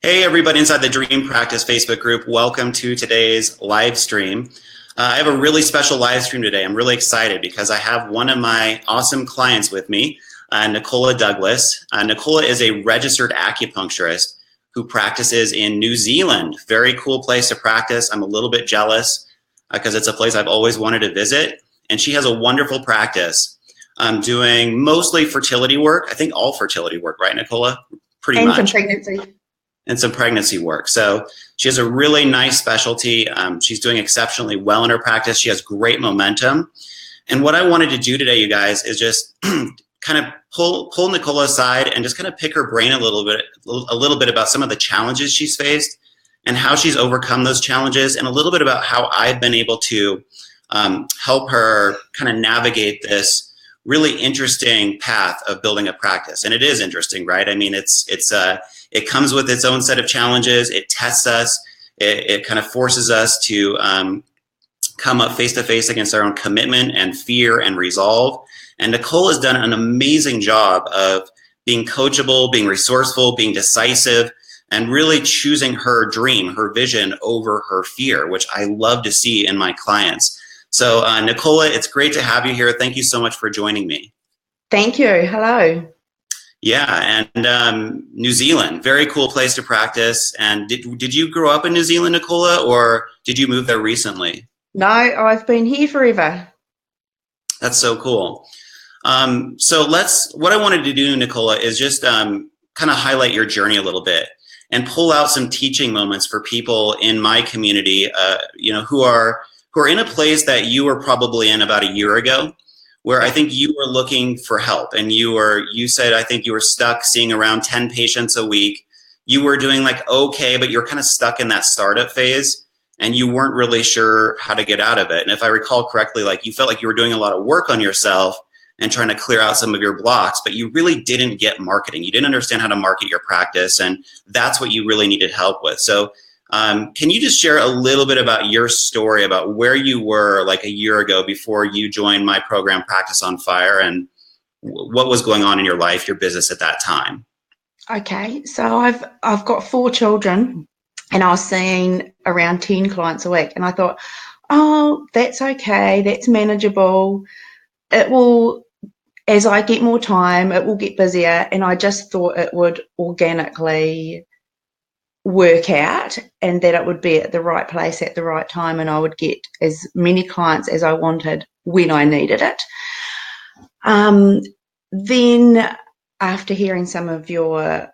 Hey, everybody inside the Dream Practice Facebook group. Welcome to today's live stream. I have a really special live stream today. I'm really excited because I have one of my awesome clients with me, Nicola Douglas. Nicola is a registered acupuncturist who practices in New Zealand. Very cool place to practice. I'm a little bit jealous because it's a place I've always wanted to visit. And she has a wonderful practice doing mostly fertility work. I think all fertility work, right, Nicola? Pretty And much. some pregnancy. And some pregnancy work. So she has a really nice specialty. She's doing exceptionally well in her practice. She has great momentum. And what I wanted to do today, you guys, is just kind of pull Nicola aside and just kind of pick her brain a little bit about some of the challenges she's faced and how she's overcome those challenges, and a little bit about how I've been able to help her kind of navigate this really interesting path of building a practice. And it is interesting, right? I mean, it comes with its own set of challenges. It tests us. It kind of forces us to come up face to face against our own commitment and fear and resolve. And Nicole has done an amazing job of being coachable, being resourceful, being decisive, and really choosing her dream, her vision over her fear, which I love to see in my clients. So Nicola, it's great to have you here. Thank you so much for joining me. Thank you. Hello. Yeah, and New Zealand, very cool place to practice. And did you grow up in New Zealand, Nicola, or did you move there recently? No, I've been here forever. That's so cool. So what I wanted to do, Nicola, is just kind of highlight your journey a little bit and pull out some teaching moments for people in my community, who are in a place that you were probably in about a year ago, where I think you were looking for help, and you said, I think you were stuck seeing around 10 patients a week. You were doing like okay, but you're kind of stuck in that startup phase and you weren't really sure how to get out of it. And if I recall correctly, like you felt like you were doing a lot of work on yourself and trying to clear out some of your blocks, but you really didn't get marketing. You didn't understand how to market your practice, and that's what you really needed help with. So can you just share a little bit about your story, about where you were like a year ago before you joined my program, Practice on Fire, and what was going on in your life, your business at that time? Okay, so I've got 4 children, and I was seeing around 10 clients a week, and I thought, oh, that's okay, that's manageable. It will, as I get more time, it will get busier, and I just thought it would organically work out, and that it would be at the right place at the right time, and I would get as many clients as I wanted when I needed it. Then after hearing some of your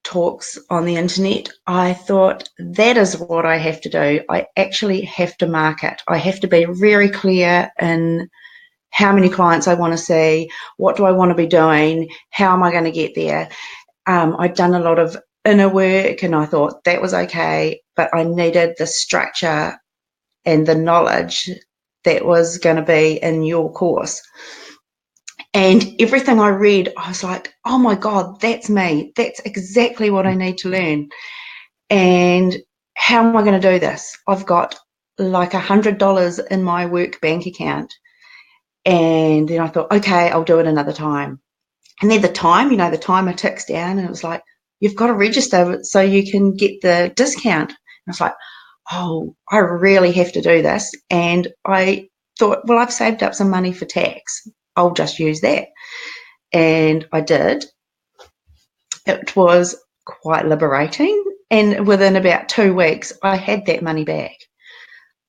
talks on the internet, I thought that is what I have to do. I actually have to market. I have to be very clear in how many clients I want to see, what do I want to be doing, how am I going to get there. I'd done a lot of inner work, and I thought that was okay, but I needed the structure and the knowledge that was going to be in your course. And everything I read, I was like, oh my God, that's me. That's exactly what I need to learn. And how am I going to do this? I've got like $100 in my work bank account. And then I thought, okay, I'll do it another time. And then the timer ticks down, and it was like, you've got to register so you can get the discount. And I was like, oh, I really have to do this. And I thought, well, I've saved up some money for tax. I'll just use that. And I did. It was quite liberating. And within about 2 weeks, I had that money back.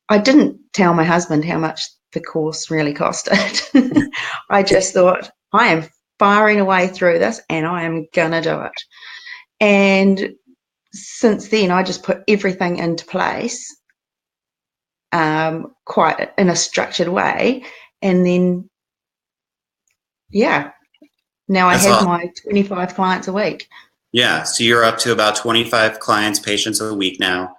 I didn't tell my husband how much the course really costed. I just thought, I am firing away through this, and I am going to do it. And since then, I just put everything into place quite in a structured way. And then, yeah, now I have my 25 clients a week. Yeah, so you're up to about 25 patients a week now,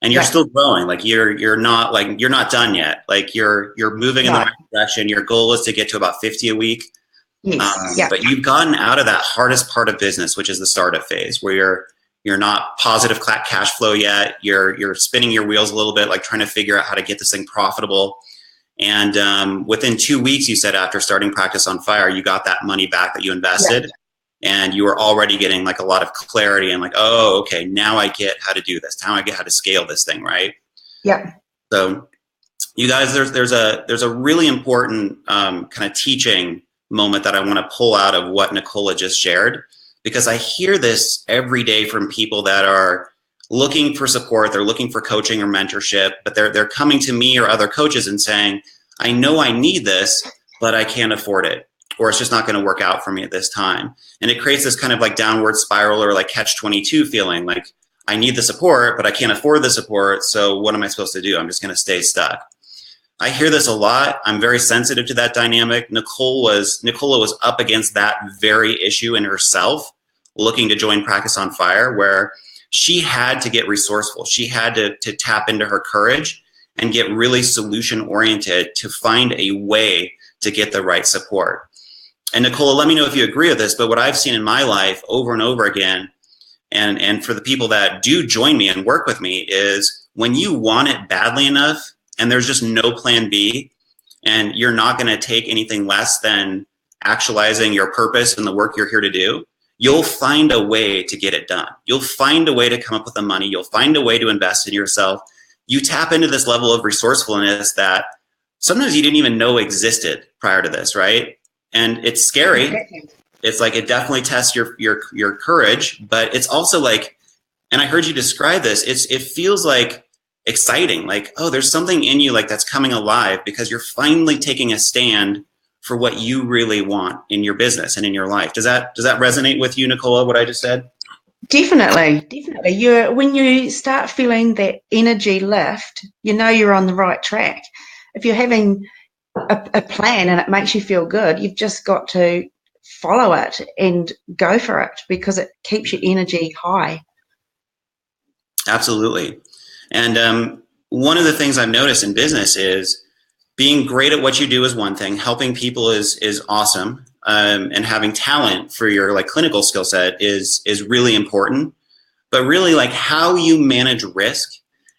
and you're still growing. Like you're not done yet. Like you're moving in the right direction. Your goal is to get to about 50 a week. Yes. But you've gotten out of that hardest part of business, which is the startup phase, where you're not positive cash flow yet. You're spinning your wheels a little bit, like trying to figure out how to get this thing profitable. And within 2 weeks, you said, after starting Practice on Fire, you got that money back that you invested. and you were already getting like a lot of clarity and like, oh, okay, now I get how to do this. Now I get how to scale this thing, right? Yeah. So you guys, there's a really important kind of teaching moment that I want to pull out of what Nicola just shared, because I hear this every day from people that are looking for support. They're looking for coaching or mentorship, but they're coming to me or other coaches and saying, I know I need this, but I can't afford it, or it's just not going to work out for me at this time. And it creates this kind of like downward spiral or like catch-22 feeling, like I need the support, but I can't afford the support. So what am I supposed to do? I'm just going to stay stuck. I hear this a lot. I'm very sensitive to that dynamic. Nicola was up against that very issue in herself, looking to join Practice on Fire, where she had to get resourceful. She had to tap into her courage and get really solution oriented to find a way to get the right support. And Nicola, let me know if you agree with this, but what I've seen in my life over and over again, and for the people that do join me and work with me, is when you want it badly enough and there's just no plan B, and you're not going to take anything less than actualizing your purpose and the work you're here to do, you'll find a way to get it done. You'll find a way to come up with the money. You'll find a way to invest in yourself. You tap into this level of resourcefulness that sometimes you didn't even know existed prior to this, right? And it's scary. It's like, it definitely tests your courage, but it's also like, and I heard you describe this, it feels like exciting, like, oh, there's something in you like that's coming alive because you're finally taking a stand for what you really want in your business and in your life. Does that resonate with you, Nicola, what I just said? Definitely. When you start feeling that energy lift, you know you're on the right track. If you're having a plan and it makes you feel good, you've just got to follow it and go for it because it keeps your energy high. Absolutely. And one of the things I've noticed in business is being great at what you do is one thing. Helping people is awesome. And having talent for your like clinical skill set is really important. But really, like, how you manage risk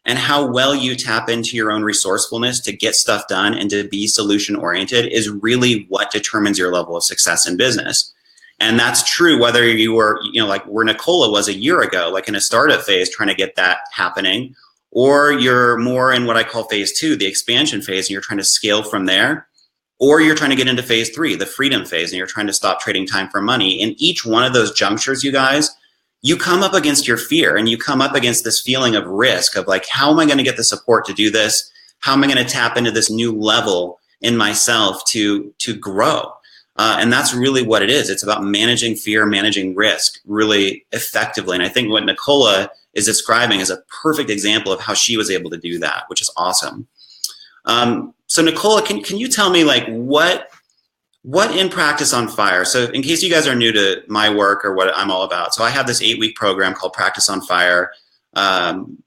and how well you tap into your own resourcefulness to get stuff done and to be solution oriented is really what determines your level of success in business. And that's true whether you were, like where Nicola was a year ago, like in a startup phase trying to get that happening, or you're more in what I call phase 2, the expansion phase, and you're trying to scale from there, or you're trying to get into phase 3, the freedom phase, and you're trying to stop trading time for money. In each one of those junctures, you guys, you come up against your fear and you come up against this feeling of risk of like, how am I going to get the support to do this? How am I going to tap into this new level in myself to grow? And that's really what it is. It's about managing fear, managing risk really effectively. And I think what Nicola is describing is a perfect example of how she was able to do that, which is awesome. So Nicola, can you tell me like what in Practice on Fire? So in case you guys are new to my work or what I'm all about, so I have this 8-week program called Practice on Fire.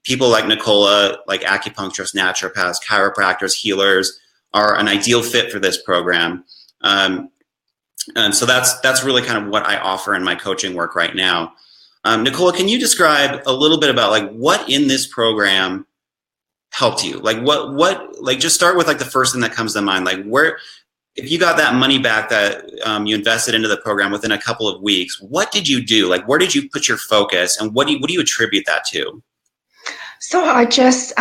People like Nicola, like acupuncturists, naturopaths, chiropractors, healers are an ideal fit for this program. And so that's really kind of what I offer in my coaching work right now. Nicola, can you describe a little bit about like what in this program helped you? Like what like just start with like the first thing that comes to mind. Like where, if you got that money back that you invested into the program within a couple of weeks, what did you do? Like where did you put your focus, and what do you attribute that to? So I just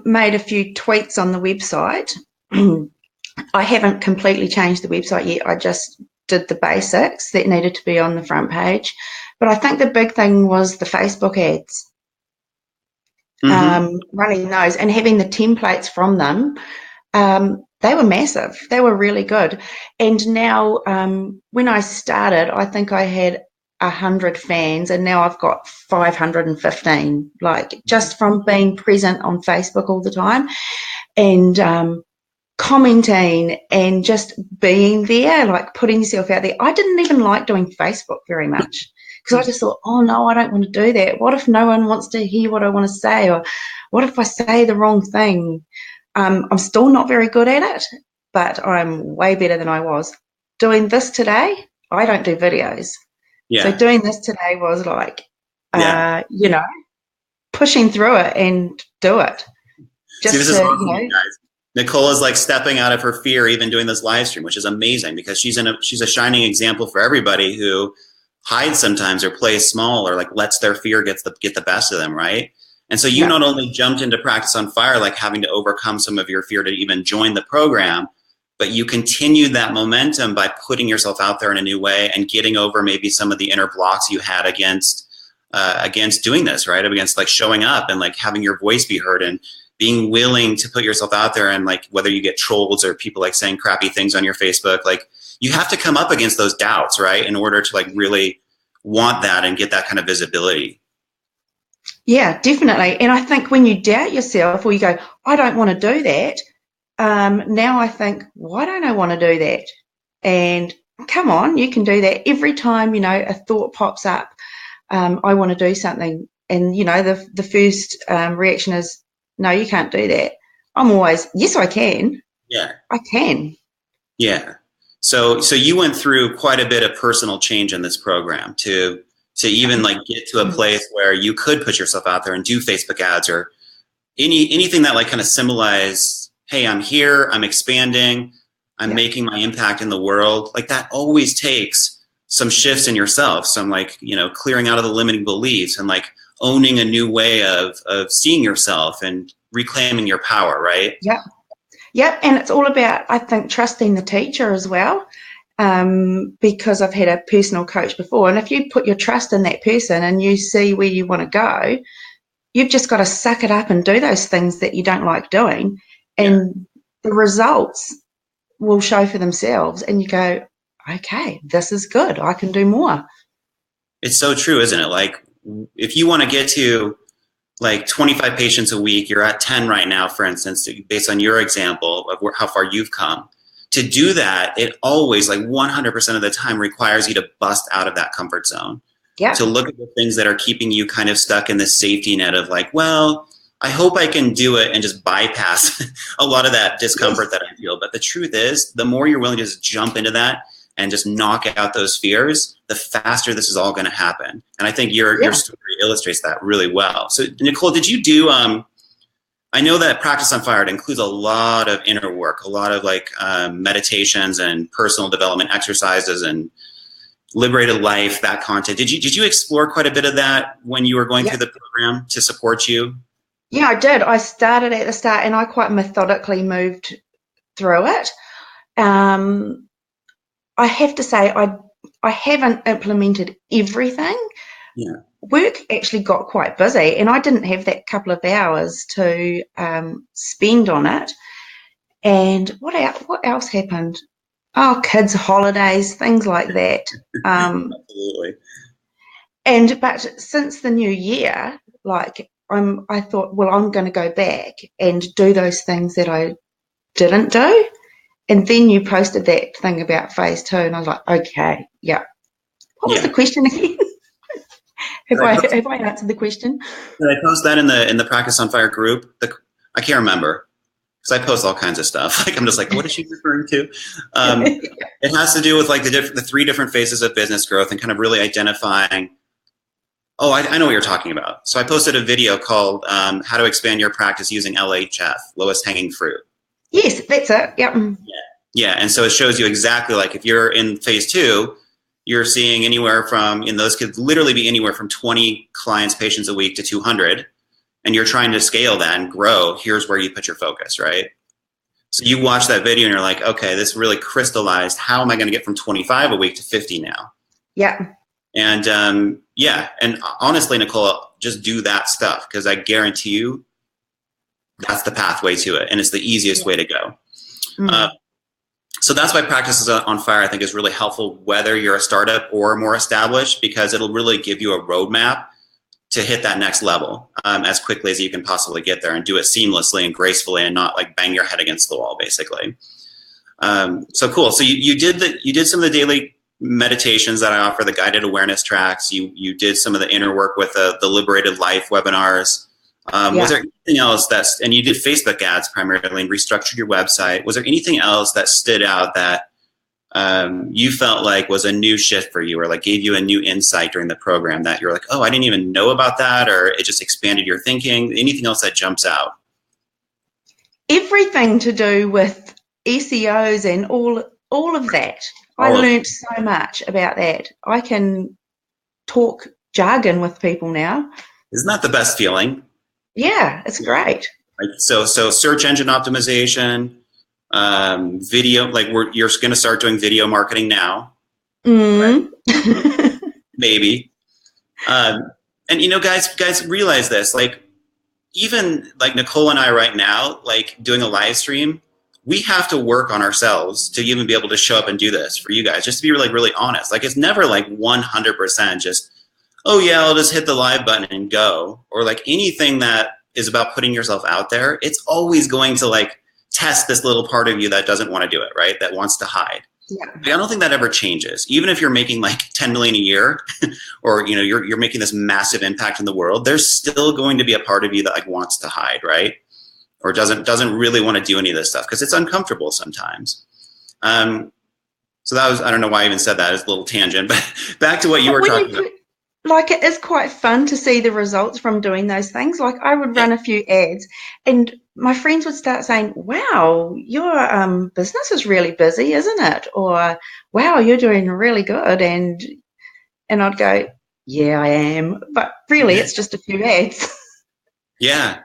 made a few tweaks on the website. I haven't completely changed the website yet. I just did the basics that needed to be on the front page. But I think the big thing was the Facebook ads, running those and having the templates from them. They were massive. They were really good. And now when I started, I think I had 100 fans, and now I've got 515, like just from being present on Facebook all the time and commenting and just being there, like putting yourself out there. I didn't even like doing Facebook very much because I just thought, oh no, I don't want to do that. What if no one wants to hear what I want to say? Or what if I say the wrong thing? I'm still not very good at it, but I'm way better than I was. Doing this today, I don't do videos. Yeah. So doing this today was like, pushing through it and do it. Just see, this is awesome, guys. Nicola's like stepping out of her fear, even doing this live stream, which is amazing because she's a shining example for everybody who hide sometimes or play small or like lets their fear get the best of them, right? And so you Yeah. not only jumped into Practice on Fire, like having to overcome some of your fear to even join the program, but you continued that momentum by putting yourself out there in a new way and getting over maybe some of the inner blocks you had against doing this, right? Against like showing up and like having your voice be heard and being willing to put yourself out there. And like whether you get trolls or people like saying crappy things on your Facebook, like you have to come up against those doubts, right? In order to like really want that and get that kind of visibility. Yeah, definitely. And I think when you doubt yourself or you go, I don't want to do that, now I think, why don't I want to do that? And come on, you can do that every time, a thought pops up. I want to do something. And, the first reaction is, no, you can't do that. I'm always, yes, I can. Yeah. I can. Yeah. So you went through quite a bit of personal change in this program to even like get to a place where you could put yourself out there and do Facebook ads or anything that like kind of symbolize, hey, I'm here, I'm expanding, I'm making my impact in the world. Like that always takes some shifts in yourself, some like, clearing out of the limiting beliefs and like owning a new way of seeing yourself and reclaiming your power, right? Yeah. Yep, and it's all about, I think, trusting the teacher as well, because I've had a personal coach before. And if you put your trust in that person and you see where you want to go, you've just got to suck it up and do those things that you don't like doing. And the results will show for themselves. And you go, okay, this is good. I can do more. It's so true, isn't it? Like if you want to get to like 25 patients a week, you're at 10 right now, for instance, based on your example of how far you've come. To do that, it always, like 100% of the time, requires you to bust out of that comfort zone. Yeah. To look at the things that are keeping you kind of stuck in this safety net of like, well, I hope I can do it and just bypass a lot of that discomfort that I feel. But the truth is, the more you're willing to just jump into that and just knock out those fears, the faster this is all going to happen. And I think your story illustrates that really well. So, Nicole, did you do, I know that Practice on Fire includes a lot of inner work, a lot of like meditations and personal development exercises and liberated life, that content. Did you explore quite a bit of that when you were going through the program to support you? Yeah, I did. I started at the start and I quite methodically moved through it. I have to say, I haven't implemented everything. Yeah. Work actually got quite busy and I didn't have that couple of hours to spend on it. And what else happened? Oh, kids' holidays, things like that. Absolutely. But since the new year, like I thought, well, I'm going to go back and do those things that I didn't do. And then you posted that thing about phase 2, and I was like, okay, yeah. What was the question again? Have I answered the question? Did I post that in the Practice on Fire group? I can't remember because I post all kinds of stuff. Like I'm just like, what is she referring to? It has to do with like the 3 different phases of business growth and kind of really identifying. Oh, I know what you're talking about. So I posted a video called "How to Expand Your Practice Using LHF," lowest hanging fruit. Yes, that's it. Yep. Yeah, and so it shows you exactly like if you're in phase 2, you're seeing anywhere from, and those could literally be anywhere from 20 clients, patients a week to 200, and you're trying to scale that and grow. Here's where you put your focus, right? So you watch that video and you're like, okay, this really crystallized. How am I going to get from 25 a week to 50 now? Yeah. And and honestly, Nicola, just do that stuff because I guarantee you that's the pathway to it, and it's the easiest way to go. So that's why Practice on Fire, I think, is really helpful, whether you're a startup or more established, because it'll really give you a roadmap to hit that next level as quickly as you can possibly get there and do it seamlessly and gracefully and not like bang your head against the wall, basically. So cool. So you did some of the daily meditations that I offer, the guided awareness tracks. You did some of the inner work with the Liberated Life webinars. Was there anything else and you did Facebook ads primarily and restructured your website. Was there anything else that stood out that you felt like was a new shift for you or like gave you a new insight during the program that you're like, oh, I didn't even know about that, or it just expanded your thinking? Anything else that jumps out? Everything to do with SEOs and all of that. I learned so much about that. I can talk jargon with people now. Isn't that the best feeling? Yeah, it's great. Like, so search engine optimization, video, like you're going to start doing video marketing now. Mm. Right? Maybe. And guys realize this, like, even like Nicola and I right now, like doing a live stream, we have to work on ourselves to even be able to show up and do this for you guys, just to be like really honest. Like, it's never like 100% just, oh yeah, I'll just hit the live button and go. Or like anything that is about putting yourself out there, it's always going to like test this little part of you that doesn't want to do it, right? That wants to hide. Yeah. I don't think that ever changes. Even if you're making like 10 million a year or, you're making this massive impact in the world, there's still going to be a part of you that like wants to hide, right? Or doesn't really want to do any of this stuff because it's uncomfortable sometimes. So that was, I don't know why I even said that as a little tangent, but back to what you were talking about. Like, it is quite fun to see the results from doing those things. Like, I would run a few ads and my friends would start saying, wow, your business is really busy, isn't it? Or, wow, you're doing really good. And I'd go, yeah, I am. But really, it's just a few ads. Yeah.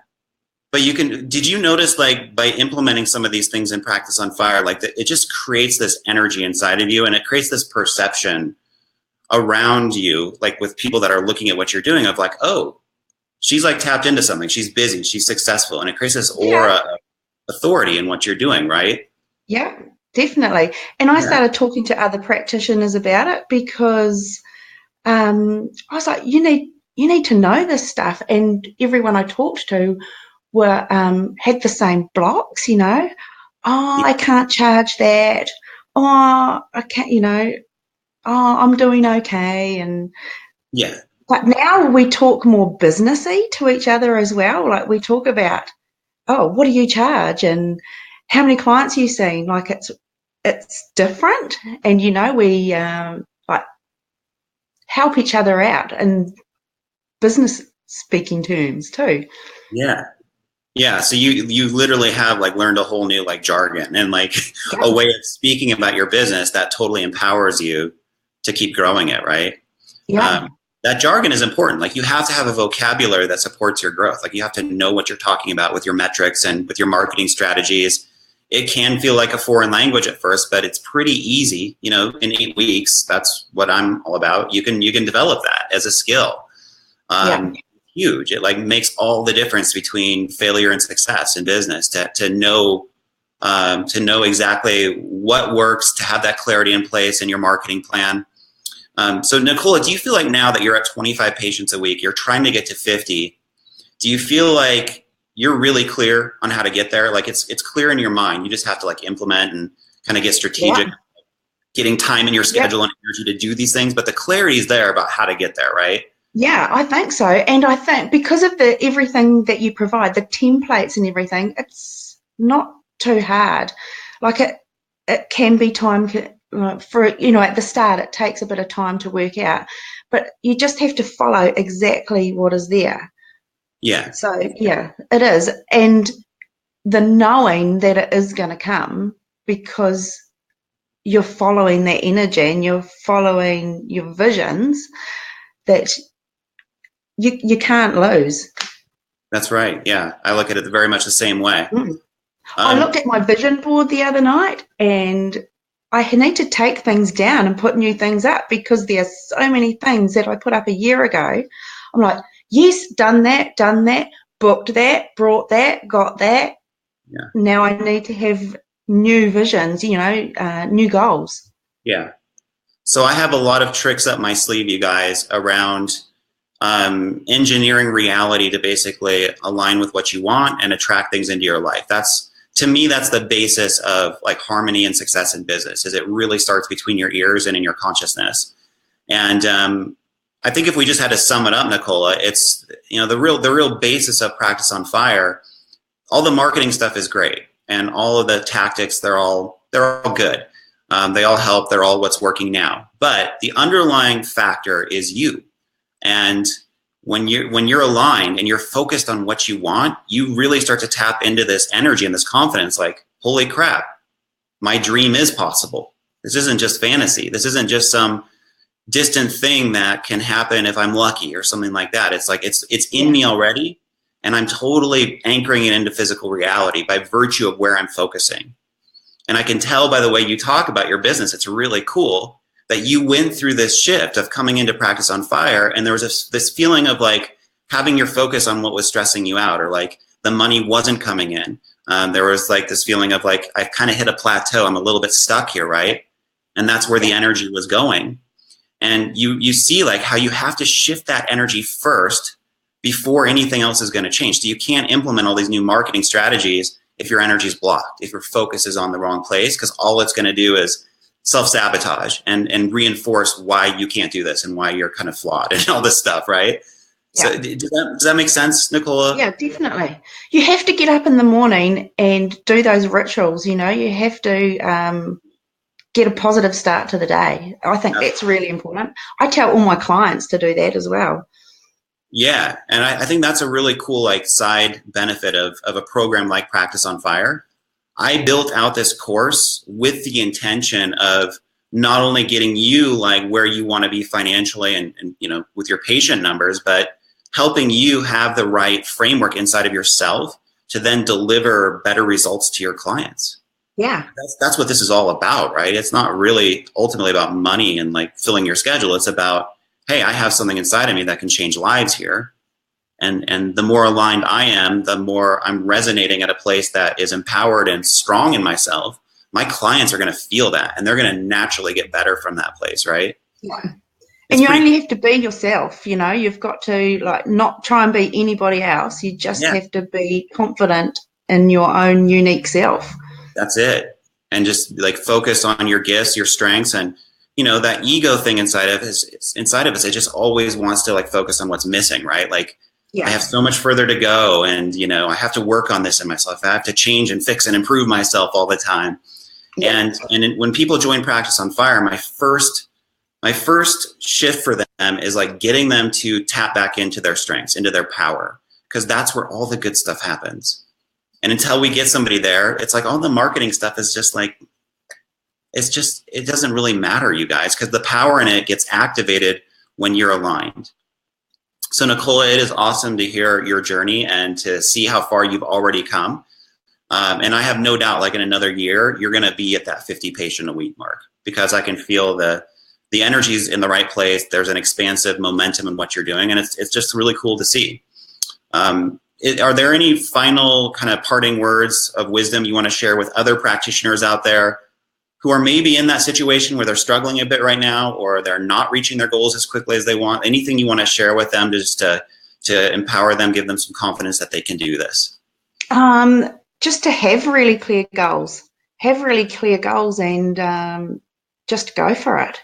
But did you notice, like, by implementing some of these things in Practice on Fire, like it just creates this energy inside of you and it creates this perception around you, like with people that are looking at what you're doing of like, oh, she's like tapped into something. She's busy. She's successful. And it creates this aura of authority in what you're doing, right? Yeah, definitely. And I started talking to other practitioners about it because I was like, you need to know this stuff. And everyone I talked to were had the same blocks, Oh, I can't charge that. Oh, I can't, oh, I'm doing okay. And but now we talk more businessy to each other as well. Like, we talk about, oh, what do you charge and how many clients are you seeing? Like, it's different, and we like help each other out in business speaking terms too. Yeah, so you literally have like learned a whole new like jargon and like a way of speaking about your business that totally empowers you to keep growing it, right? Yeah. That jargon is important. Like, you have to have a vocabulary that supports your growth. Like, you have to know what you're talking about with your metrics and with your marketing strategies. It can feel like a foreign language at first, but it's pretty easy. In 8 weeks, that's what I'm all about. You can develop that as a skill. Huge. It like makes all the difference between failure and success in business to know exactly what works, to have that clarity in place in your marketing plan. So Nicola, do you feel like now that you're at 25 patients a week, you're trying to get to 50, do you feel like you're really clear on how to get there? Like, it's clear in your mind. You just have to like implement and kind of get strategic, getting time in your schedule and energy to do these things. But the clarity is there about how to get there, right? Yeah, I think so. And I think because of everything that you provide, the templates and everything, it's not too hard. Like, it can be time for, at the start, it takes a bit of time to work out, but you just have to follow exactly what is there. Yeah. So, yeah, it is. And the knowing that it is going to come because you're following that energy and you're following your visions, that you can't lose. That's right. Yeah. I look at it very much the same way. I looked at my vision board the other night and I need to take things down and put new things up because there are so many things that I put up a year ago. I'm like, yes, done that, booked that, brought that, got that. Yeah. Now I need to have new visions, new goals. Yeah. So I have a lot of tricks up my sleeve, you guys, around engineering reality to basically align with what you want and attract things into your life. To me, that's the basis of like harmony and success in business, is it really starts between your ears and in your consciousness. And I think if we just had to sum it up, Nicola, it's, the real basis of Practice on Fire. All the marketing stuff is great, and all of the tactics, they're all good. They all help. They're all what's working now. But the underlying factor is you. And when you're aligned and you're focused on what you want, you really start to tap into this energy and this confidence, like, holy crap, my dream is possible. This isn't just fantasy. This isn't just some, distant thing that can happen if I'm lucky or something like that. It's like it's in me already, and I'm totally anchoring it into physical reality by virtue of where I'm focusing. And I can tell by the way you talk about your business, it's really cool that you went through this shift of coming into Practice on Fire, and there was this feeling of like having your focus on what was stressing you out, or like the money wasn't coming in. There was like this feeling of like, I've kind of hit a plateau. I'm a little bit stuck here, right? And that's where the energy was going. And you see like how you have to shift that energy first before anything else is going to change. So you can't implement all these new marketing strategies if your energy is blocked, if your focus is on the wrong place, because all it's going to do is self-sabotage and reinforce why you can't do this and why you're kind of flawed and all this stuff, right? Yeah. So does that make sense, Nicola? Yeah, definitely. You have to get up in the morning and do those rituals, you know, you have to get a positive start to the day. I think that's really important. I tell all my clients to do that as well. Yeah, and I think that's a really cool like side benefit of a program like Practice on Fire. I built out this course with the intention of not only getting you like where you want to be financially and you know with your patient numbers, but helping you have the right framework inside of yourself to then deliver better results to your clients. Yeah. That's what this is all about, right? It's not really ultimately about money and like filling your schedule. It's about, hey, I have something inside of me that can change lives here. And the more aligned I am, the more I'm resonating at a place that is empowered and strong in myself. My clients are going to feel that, and they're going to naturally get better from that place, right? Yeah. And you only have to be yourself, you know, you've got to like not try and be anybody else. You just have to be confident in your own unique self. That's it. And just like focus on your gifts, your strengths, and you know, that ego thing inside of us, it just always wants to like focus on what's missing, right? Like I have so much further to go, and you know, I have to work on this in myself. I have to change and fix and improve myself all the time. Yeah. And when people join Practice on Fire, my first shift for them is like getting them to tap back into their strengths, into their power, because that's where all the good stuff happens. And until we get somebody there, it's like all the marketing stuff is just like, it doesn't really matter, you guys, because the power in it gets activated when you're aligned. So Nicola, it is awesome to hear your journey and to see how far you've already come. And I have no doubt, like in another year, you're going to be at that 50 patient a week mark, because I can feel the energy's in the right place. There's an expansive momentum in what you're doing, and it's just really cool to see. Are there any final kind of parting words of wisdom you want to share with other practitioners out there who are maybe in that situation where they're struggling a bit right now, or they're not reaching their goals as quickly as they want? Anything you want to share with them just to empower them, give them some confidence that they can do this? Just to have really clear goals. And just go for it.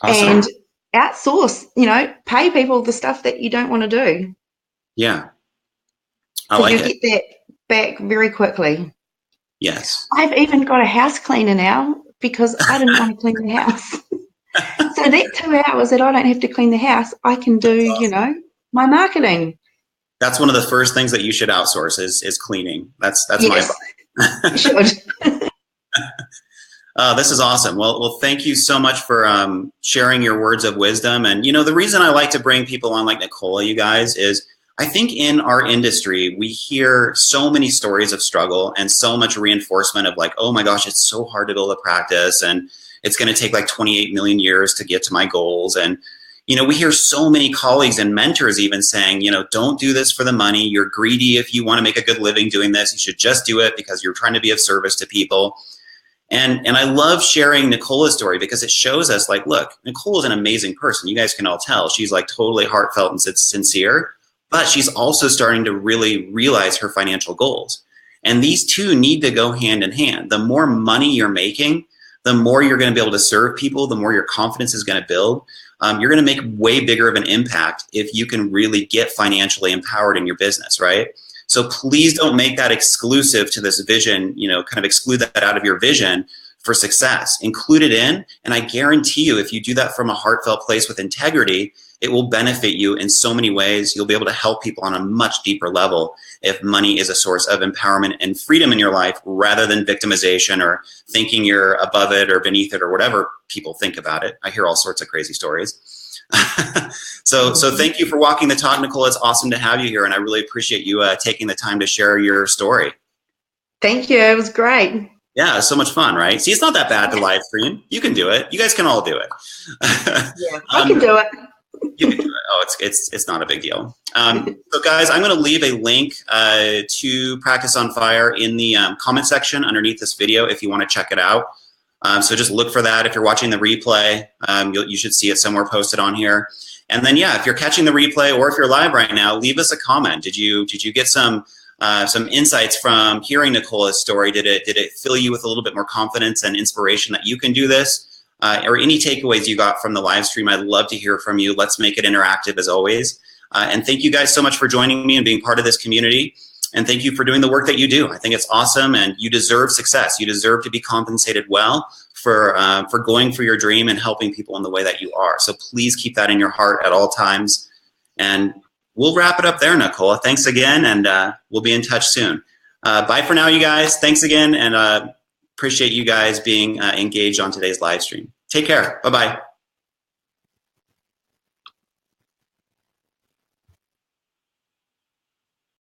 Awesome. And outsource, you know, pay people the stuff that you don't want to do. Yeah. I like it. You get that back very quickly. Yes. I've even got a house cleaner now because I didn't want to clean the house. So that 2 hours that I don't have to clean the house, I can do, you know, my marketing. That's one of the first things that you should outsource is cleaning. That's yes, you should. This is awesome. Well, thank you so much for sharing your words of wisdom. And, you know, the reason I like to bring people on like Nicola, you guys, is I think in our industry, we hear so many stories of struggle and so much reinforcement of like, oh my gosh, it's so hard to build a practice, and it's going to take like 28 million years to get to my goals. And, you know, we hear so many colleagues and mentors even saying, you know, don't do this for the money. You're greedy if you want to make a good living doing this. You should just do it because you're trying to be of service to people. And I love sharing Nicola's story because it shows us like, look, Nicola's an amazing person. You guys can all tell she's like totally heartfelt and sincere, but she's also starting to really realize her financial goals. And these two need to go hand in hand. The more money you're making, the more you're going to be able to serve people, the more your confidence is going to build. You're going to make way bigger of an impact if you can really get financially empowered in your business, right? So please don't make that exclusive to this vision, you know, kind of exclude that out of your vision for success. Include it in, and I guarantee you, if you do that from a heartfelt place with integrity, it will benefit you in so many ways. You'll be able to help people on a much deeper level if money is a source of empowerment and freedom in your life rather than victimization or thinking you're above it or beneath it or whatever people think about it. I hear all sorts of crazy stories. So thank you for walking the talk, Nicola. It's awesome to have you here, and I really appreciate you taking the time to share your story. Thank you. It was great. Yeah, it's so much fun, right? See, it's not that bad to live stream. You can do it. You guys can all do it. Yeah, I can do it. You can do it. Oh, it's not a big deal. So guys, I'm going to leave a link to Practice on Fire in the comment section underneath this video if you want to check it out. So just look for that. If you're watching the replay, you should see it somewhere posted on here. And then, yeah, if you're catching the replay or if you're live right now, leave us a comment. Did you get some insights from hearing Nicola's story? Did it fill you with a little bit more confidence and inspiration that you can do this? Or any takeaways you got from the live stream? I'd love to hear from you. Let's make it interactive as always. And thank you guys so much for joining me and being part of this community. And thank you for doing the work that you do. I think it's awesome, and you deserve success. You deserve to be compensated well for going for your dream and helping people in the way that you are. So please keep that in your heart at all times. And we'll wrap it up there, Nicola. Thanks again, and we'll be in touch soon. Bye for now, you guys. Thanks again, and appreciate you guys being engaged on today's live stream. Take care. Bye-bye.